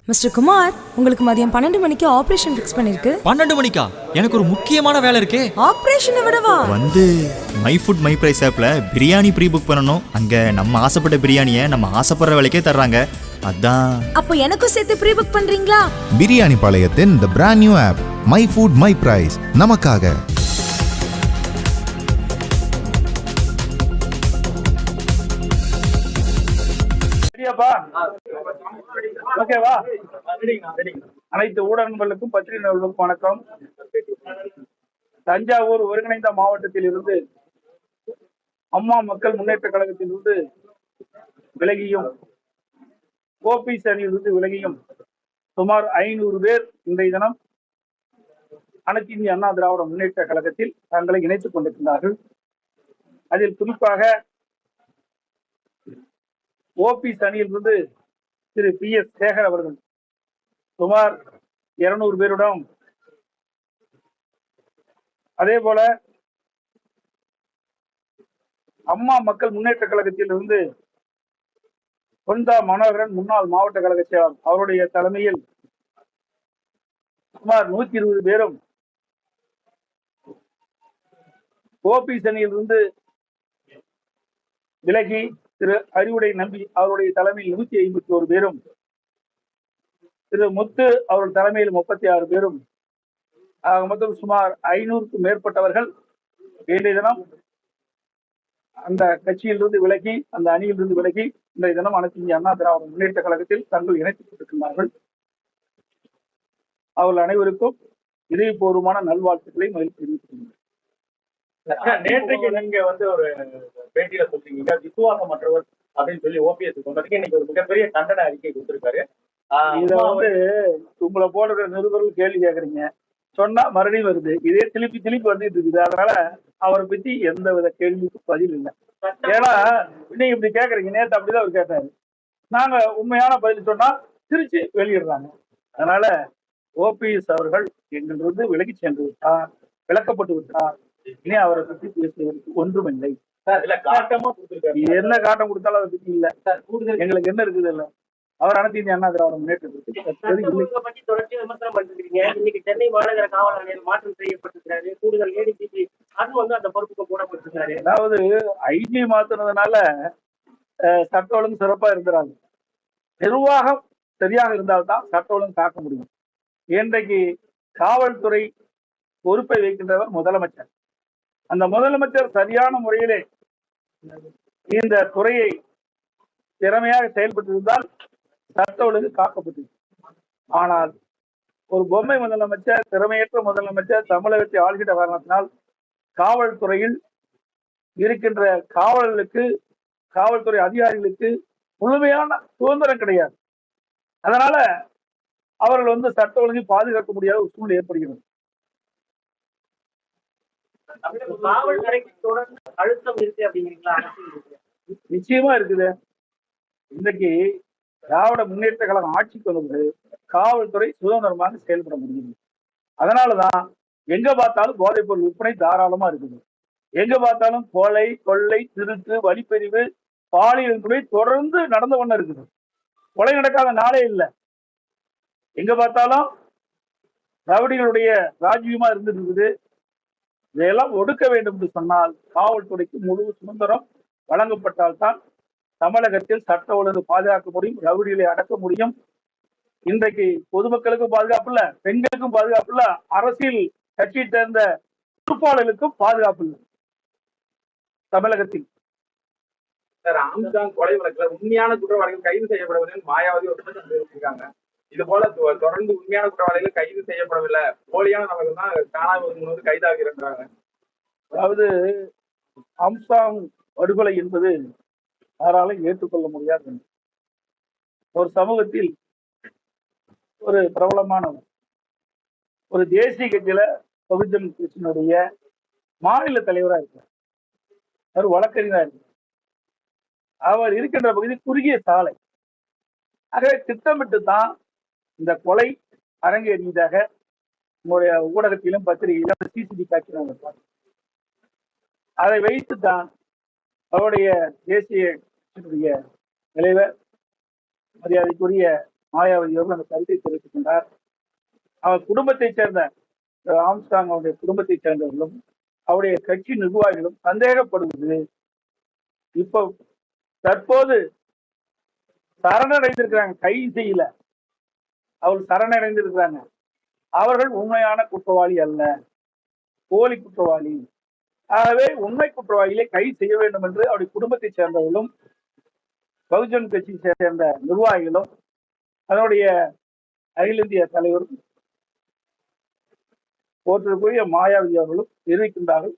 Mister Kumar, உங்களுக்கு மதியம் 12 மணிக்கு ஆபரேஷன் ஃபிக்ஸ் பண்ணிருக்கு. 12 மணிக்கா? எனக்கு ஒரு முக்கியமான வேலை இருக்கே. ஆபரேஷனை விடவா? மை ஃபுட் மை பிரைஸ் ஆப்ல பிரியாணி ப்ரீ புக் பண்ணணும். அங்க நம்ம ஆசைப்பட்ட பிரியாணியை நம்ம ஆசைப்படுற விலைக்கே தர்றாங்க. அதான். அப்போ எனக்கும் சேர்த்து ப்ரீ புக் பண்றீங்களா? பிரியாணி பாளையத்தின் the brand new app my food my price நமக்காக. ஓகேவா? அனைத்து ஊடகங்களுக்கும் பத்திரிகையாளர்களுக்கும் வணக்கம். தஞ்சாவூர் ஒருங்கிணைந்த மாவட்டத்தில் இருந்து அம்மா மக்கள் முன்னேற்ற கழகத்தில் இருந்து விலகியும் ஓபிஎஸ் அணியிலிருந்து விலகியும் சுமார் 500 பேர் இன்றைய தினம் அனைத்து இந்திய அண்ணா திராவிட முன்னேற்ற கழகத்தில் தங்களை இணைத்துக் கொண்டிருக்கிறார்கள். அதில் குறிப்பாக ஓபிஎஸ் அணியிலிருந்து திரு PS சேகர் அவர்கள் சுமார் 200 பேருடன், அதே போல அம்மா மக்கள் முன்னேற்ற கழகத்தில் இருந்து பொன்தா மனோகரன் முன்னாள் மாவட்ட கழக செயலாளர் அவருடைய தலைமையில் சுமார் 120 பேரும், ஓபிஎஸ் அணியிலிருந்து விலகி திரு அறிவுடை நம்பி அவருடைய தலைமையில் 151 பேரும், திரு முத்து அவர்கள் தலைமையில் 36 பேரும், மொத்தம் சுமார் 500க்கும் மேற்பட்டவர்கள் இன்றைய தினம் அந்த கட்சியிலிருந்து விலகி, அந்த அணியிலிருந்து விலகி இன்றைய தினம் அனைத்து இந்திய அண்ணா திராவிட முன்னேற்ற கழகத்தில் தங்கள் இணைத்துக் கொண்டிருக்கிறார்கள். அவர்கள் அனைவருக்கும் இதயபூர்வமான நல்வாழ்த்துக்களை மகிழ்ச்சி தெரிவித்துள்ளனர். நேற்றைக்கு நீங்க ஒரு பேட்டியில சொல்றீங்க விசுவாசமற்றவர் அப்படின்னு சொல்லி ஓபிஎஸ் சொன்னதுக்கு இன்னைக்கு ஒரு மிகப்பெரிய கண்டன அறிக்கை கொடுத்திருக்காரு. இத உங்களை போடுற நிருபர்கள் கேள்வி கேக்குறீங்க, சொன்னா மறுபடியும் வருது, இதே திருப்பி வந்துட்டு இருக்குது. அதனால அவரை பத்தி எந்த வித கேள்விக்கும் பதில் இல்லை. ஏன்னா நீங்க இப்படி கேக்குறீங்க, நேற்று அப்படிதான் அவர் கேட்டாரு, நாங்க உண்மையான பதில் சொன்னா திருச்சி வெளியிடுறாங்க. அதனால ஓபிஎஸ் அவர்கள் எங்களிருந்து விலகி சென்று விட்டார், விளக்கப்பட்டு விட்டார். இனி அவரை பத்தி பேசுவதற்கு ஒன்றுமில்லை. என்ன காட்டம் கொடுத்தாலும் அதை பத்தி இல்ல. எங்களுக்கு என்ன இருக்குது இல்ல, அவர் அனைத்து இந்திய அண்ணா திராவிட முன்னேற்றத்திற்கு தொடர்ச்சி விமர்சனம் பண்ணிருக்கீங்க. இன்னைக்கு சென்னை மாநகர காவல் ஆணையர் மாற்றம் செய்யப்பட்டிருக்கிறாரு. கூடுதல் ஏடிஜிபி அது அந்த பொறுப்புக்கு போடப்பட்டிருக்கிறாரு. அதாவது ஐஜி மாத்தினதுனால சட்ட ஒழுங்கு சிறப்பா இருந்துறாங்க. நிர்வாகம் சரியாக இருந்தால்தான் சட்ட ஒழுங்கு காக்க முடியும். இன்றைக்கு காவல்துறை பொறுப்பை வைக்கின்றவர் முதலமைச்சர். அந்த முதலமைச்சர் சரியான முறையிலே இந்த துறையை திறமையாக செயல்பட்டிருந்தால் சட்ட ஒழுங்கு காக்கப்பட்டது. ஆனால் ஒரு பொம்மை முதலமைச்சர், திறமையற்ற முதலமைச்சர் தமிழகத்தை ஆள்கின்ற காரணத்தினால் காவல்துறையில் இருக்கின்ற காவல்துறை அதிகாரிகளுக்கு முழுமையான சுதந்திரம் கிடையாது. அதனால அவர்கள் சட்ட ஒழுங்கை பாதுகாக்க முடியாத ஒரு சூழ்நிலை ஏற்படுகிறது. அழுத்தம் இருக்கு அப்படிங்கிறீங்களா? நிச்சயமா இருக்குது. இன்னைக்கு திராவிட முன்னேற்ற கழகம் ஆட்சிக்கு வந்தது, காவல்துறை சுதந்திரமாக செயல்பட முடியுது. அதனாலதான் எங்க பார்த்தாலும் போதைப் பொருள் விற்பனை தாராளமா இருக்குது. எங்க பார்த்தாலும் கொலை, கொள்ளை, திருட்டு, வழிப்பறிவு, பாலியல் துறை தொடர்ந்து நடந்து கொண்டு இருக்குது. கொலை நடக்காத நாளே இல்லை. எங்க பார்த்தாலும் ரவுடிகளுடைய ராஜ்யமா இருந்துட்டு இருக்குது. இதையெல்லாம் ஒடுக்க வேண்டும் என்று சொன்னால் காவல்துறைக்கு முழு சுதந்திரம் வழங்கப்பட்டால்தான் தமிழகத்தில் சட்ட ஒழுங்கு பாதுகாக்க முடியும், ரவுடிகளை அடக்க முடியும். இன்றைக்கு பொதுமக்களுக்கும் பாதுகாப்பு இல்ல, பெண்களுக்கும் பாதுகாப்பு இல்ல, அரசியல் கட்சியை சேர்ந்த பொறுப்பாளர்களுக்கும் பாதுகாப்பு இல்லை தமிழகத்தில். ஆம்ஸ்டாங் கொலை வழக்குல உண்மையான குற்றவாளிகள் கைது செய்யப்படவில்லை மாயாவதி ஒட்டுமொத்தம் தெரிவிச்சிருக்காங்க. இது போல தொடர்ந்து உண்மையான குற்றவாளிகள் கைது செய்யப்படவில்லை, போலியான நபர்கள் தான் காணாமல் கைதாகி இருக்கிறாங்க. அதாவது ஆம்ஸ்டாங் படுகொலை என்பது யாராலும் ஏற்றுக்கொள்ள முடியாது. ஒரு சமூகத்தில் ஒரு பிரபலமான ஒரு தேசிய கட்சியில பகுஜன் கட்சியினுடைய மாநில தலைவராக இருக்கிறார். அவர் வழக்கறிஞராக இருக்கிறார். அவர் இருக்கின்ற பகுதி குறுகிய சாலை. ஆகவே திட்டமிட்டு தான் இந்த கொலை அரங்கேறியதாக உங்களுடைய ஊடகத்திலும் பத்திரிகையிலும் CCTV காட்சி அதை வைத்துத்தான் அவருடைய தேசிய தலைவர் மரியாதைக்குரிய மாயாவதி அவர்கள் அந்த கருத்தை தெரிவித்துக் கொண்டார். அவர் குடும்பத்தைச் சேர்ந்த ஆம்ஸ்டாங் அவருடைய குடும்பத்தைச் சேர்ந்தவர்களும் அவருடைய கட்சி நிர்வாகிகளும் சந்தேகப்படுவது இப்போ தற்போது சரணடைந்திருக்கிறாங்க, கைது செய்யல, அவர்கள் சரணடைந்திருக்கிறாங்க. அவர்கள் உண்மையான குற்றவாளி அல்ல, போலி குற்றவாளி. ஆகவே உண்மை குற்றவாளிகளை கைது செய்ய வேண்டும் என்று அவருடைய குடும்பத்தைச் சேர்ந்தவர்களும் பகுஜன் கட்சியை சேர்ந்த நிர்வாகிகளும் அதனுடைய அகில இந்திய தலைவரும் போற்றக்கூடிய மாயாவதி அவர்களும் தெரிவிக்கின்றார்கள்.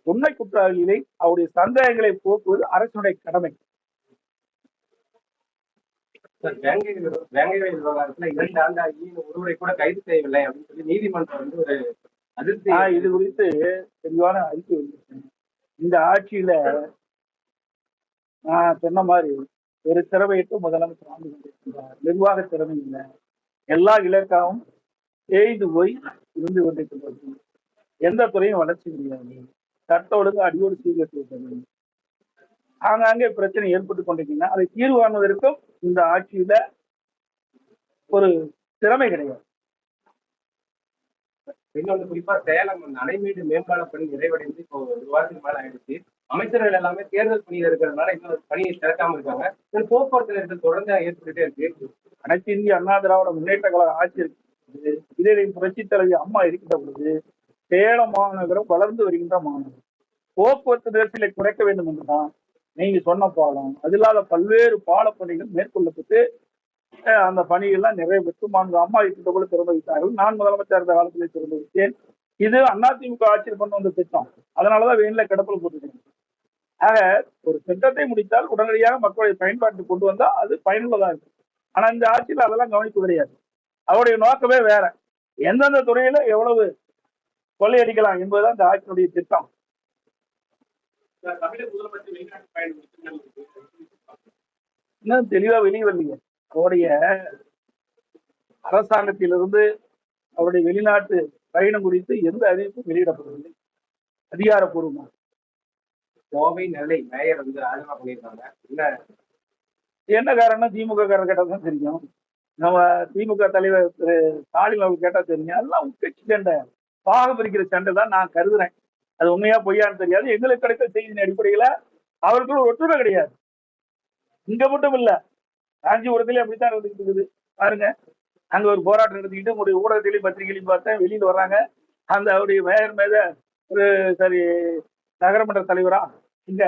உண்மை குற்றவாளிகளை அவருடைய சந்தேகங்களை போக்குவது அரசுடைய கடமை. வேங்கை விவகாரத்துல 2 ஆண்டாகி ஒருவரை கூட கைது செய்யவில்லை அப்படின்னு சொல்லி நீதிமன்றம் வந்து ஒரு அதிர்ச்சி. இது குறித்து தெளிவான அறிக்கை வெளியிட்டேன். இந்த ஆட்சியில நான் சொன்ன மாதிரி ஒரு திறமையிட்டு முதலமைச்சர் ஆண்டு கொண்டிருக்கிறார். நிர்வாக திறமை இல்லை, எல்லா இலக்காவும் தேய்ந்து போய் இருந்து கொண்டிருக்கிறது. எந்த துறையும் வளர்ச்சி கிடையாது, சட்ட ஒழுங்கு அடியோடு சீர்கட்டு விட்டது. ஆங்காங்கே பிரச்சனை ஏற்பட்டு கொண்டிருக்கீங்கன்னா அதை தீர்வு காணுவதற்கும் இந்த ஆட்சியில ஒரு திறமை கிடையாது. இன்னொன்று குறிப்பா சேலம் நடைமேடு மேம்பால பணி நிறைவடைந்து இப்போ 1 வாரத்துக்கு மேல ஆயிடுச்சு. அமைச்சர்கள் எல்லாமே தேர்தல் பணியில் இருக்கிறதுனால இன்னொரு பணியை திறக்காம இருக்காங்க. போக்குவரத்து நெரிசல் தொடர்ந்து ஏற்பட்டுட்டே இருக்கு. அனைத்து இந்திய அண்ணா திராவிட முன்னேற்ற கழக ஆட்சி இருக்கு. இதே புரட்சி தலைவி அம்மா இருக்கின்ற பொழுது சேலம் மாநகரம் வளர்ந்து வருகின்ற மாநகரம். போக்குவரத்து நெரிசலை குறைக்க வேண்டும் என்றுதான் நீங்க சொன்ன பாலம், அது இல்லாத பல்வேறு பால பணிகள் மேற்கொள்ளப்பட்டு அந்த பணிகள்லாம் நிறைவேற்று மாண்பு அம்மா இருக்கின்ற போல திறந்து வைத்தார்கள். நான் முதலமைச்சர் இருந்த காலத்திலே திறந்து வைத்தேன். இது அதிமுக ஆட்சியில் கொண்டு வந்த திட்டம். அதனாலதான் வெயில கிடப்பில் போட்டுருக்கேன். ஆக ஒரு திட்டத்தை முடித்தால் உடனடியாக மக்களுடைய பயன்பாட்டுக்கு கொண்டு வந்தா அது பயனுள்ளதா இருக்கு. ஆனா இந்த ஆட்சியில் அதெல்லாம் கவனிப்பு கிடையாது. அவருடைய நோக்கமே வேற. எந்தெந்த துறையில எவ்வளவு கொள்ளையடிக்கலாம் என்பதுதான் இந்த ஆட்சியினுடைய திட்டம். இன்னும் தெளிவா வெளியே வரலீங்க. அவருடைய அரசாங்கத்திலிருந்து அவருடைய வெளிநாட்டு பயணம் குறித்து எந்த அறிவிப்பும் வெளியிடப்படவில்லை அதிகாரப்பூர்வமாக. கோவை நெல்லை மேயர் வந்து ராஜினாமா பண்ணியிருக்காங்க. என்ன காரணம் திமுக காரர் கேட்டா தான் தெரியும். நம்ம திமுக தலைவர் திரு ஸ்டாலின் அவர்கள் கேட்டா தெரியும். அதெல்லாம் உட்கட்சி சண்டை, பாக பிரிக்கிற சண்டை தான் நான் கருதுறேன். அது உண்மையா பொய்யான்னு தெரியாது. எங்களுக்கு கிடைத்த செய்தியின் அடிப்படையில அவர்களுக்கு ஒரு ஒற்றுமை கிடையாது. இங்க மட்டும் இல்ல, காஞ்சிபுரத்திலே அப்படித்தான் நடந்துகிட்டு இருக்குது. பாருங்க, அங்க ஒரு போராட்டம் நடத்திக்கிட்டு உங்களுடைய ஊடகத்திலையும் பத்திரிகையிலையும் பார்த்தேன், வெளியில வர்றாங்க. அந்த அவருடைய மேயர் மேத ஒரு சரி நகரமன்ற தலைவரா இங்க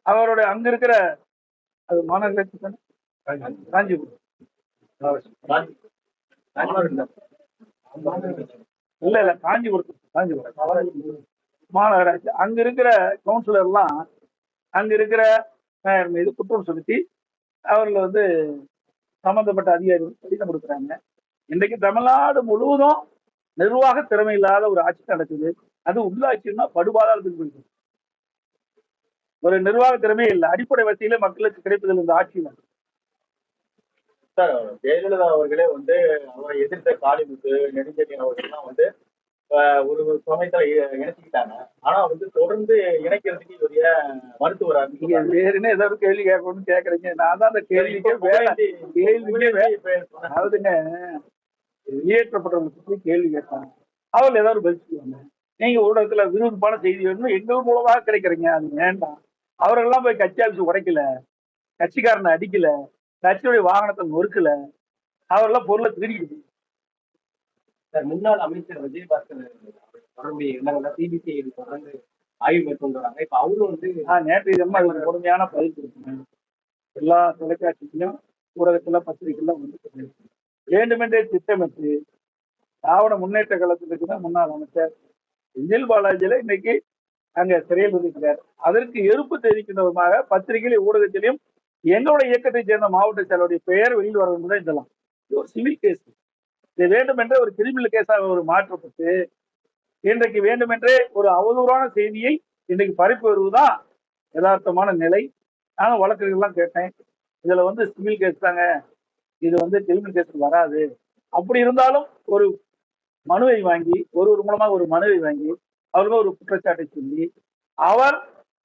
அவருடைய அங்க இருக்கிற அது மாநகராட்சி காஞ்சிபுரம் இல்ல காஞ்சிபுரம் மாநகராட்சி அங்க இருக்கிற கவுன்சிலர் எல்லாம் அங்க இருக்கிற மேயர் மீது குற்றம் சுமத்தி அவர்கள் வந்து சம்பந்தப்பட்ட அதிகாரிகள் கடிதம் கொடுக்குறாங்க. இன்றைக்கு தமிழ்நாடு முழுவதும் நிர்வாக திறமை இல்லாத ஒரு ஆட்சி நடக்குது. அது உள்ளாட்சின்னா படுபாதாரத்துக்கு போயிருக்கு. ஒரு நிர்வாக திறமையே இல்லை, அடிப்படை வசதியில மக்களுக்கு கிடைப்பதில் இந்த ஆட்சியில. சார், ஜெயலலிதா அவர்களே வந்து அவரை எதிர்த்த காளிமுத்து நெடுஞ்செழியன் அவர்கள்லாம் வந்து ஒரு சமயத்துல இணைச்சிக்கிட்டாங்க. ஆனா வந்து தொடர்ந்து இணைக்கிறதுக்கு இவருடைய மருத்துவராக நீங்க வேறுன்னு ஏதாவது கேள்வி கேட்கணும்னு கேக்குறீங்க. நான் தான் அந்த கேள்விக்கே அதாவதுங்க, வெளியேற்றப்பட்டவங்களை பற்றி கேள்வி கேட்பாங்க, அவர்கள் ஏதாவது பதில் சொல்லுவாங்க. நீங்க ஊடகத்துல விறுவிறுப்பான செய்தி வேணும் எங்கள் மூலமாக கிடைக்கிறீங்க, அது வேண்டாம். அவர்கள்லாம் போய் கட்சி ஆபிஸ் உடைக்கல, கட்சிக்காரனை அடிக்கல, கட்சியுடைய வாகனத்தை நொறுக்கல, அவரெல்லாம் பொருளை திருடிக்கிட்டு. முன்னாள் அமைச்சர் விஜயபாஸ்கர் தொடர்புடைய இடங்கள்ல சிபிசிஐ தொடர்ந்து ஆய்வு மேற்கொண்டு வராங்க. இப்ப அவரும் வந்து நேற்று இதமா அதுக்கு பொறுமையான பதில் கொடுக்கணும். எல்லா தொலைக்காட்சியிலும் ஊடகத்துல பத்திரிகைலாம் வந்து வேண்டுமென்றே திட்டமிட்டு திராவிட முன்னேற்ற கழகத்திற்கு தான் முன்னாள் அமைச்சர் செந்தில் பாலாஜியில இன்னைக்கு அங்க சிறையில் இருக்கிறார். அதற்கு எதிர்ப்பு தெரிவிக்கின்றவமாக பத்திரிகையிலும் ஊடகத்திலையும் எங்களுடைய இயக்கத்தை சேர்ந்த மாவட்ட செயலருடைய பெயர் வெளியில் வர வேண்டும் தான் இதெல்லாம். இது ஒரு சிவில் கேஸ். இது வேண்டுமென்றே ஒரு கிரிமினல் கேஸாக ஒரு மாற்றப்பட்டு இன்றைக்கு வேண்டுமென்றே ஒரு அவதூறான செய்தியை இன்றைக்கு பரப்பி வருவதுதான் யதார்த்தமான நிலை. நானும் வழக்குகள்லாம் கேட்டேன், இதுல வந்து சிவில் கேஸ் தாங்க, இது வந்து கிரிமினல் கேஸ் வராது. அப்படி இருந்தாலும் ஒரு மனுவை வாங்கி ஒரு மூலமாக ஒரு மனுவை வாங்கி அவர்கள் ஒரு குற்றச்சாட்டை சொல்லி அவர்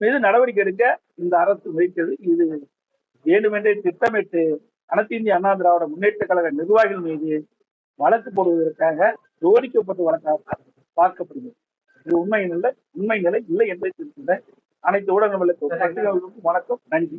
மீது நடவடிக்கை எடுக்க இந்த அரசு முயற்சியது. இது வேண்டுமென்றே திட்டமிட்டு அனைத்து இந்திய அண்ணா திராவிட முன்னேற்ற கழக நிர்வாகிகள் மீது வழக்கு போடுவதற்காக ஜோடிக்கப்பட்டு வழக்காக பார்க்கப்படுகிறது. இது உண்மை நிலை இல்லை என்பதை தெரிவிக்கின்ற அனைத்து ஊடகங்களுக்கு வணக்கம், நன்றி.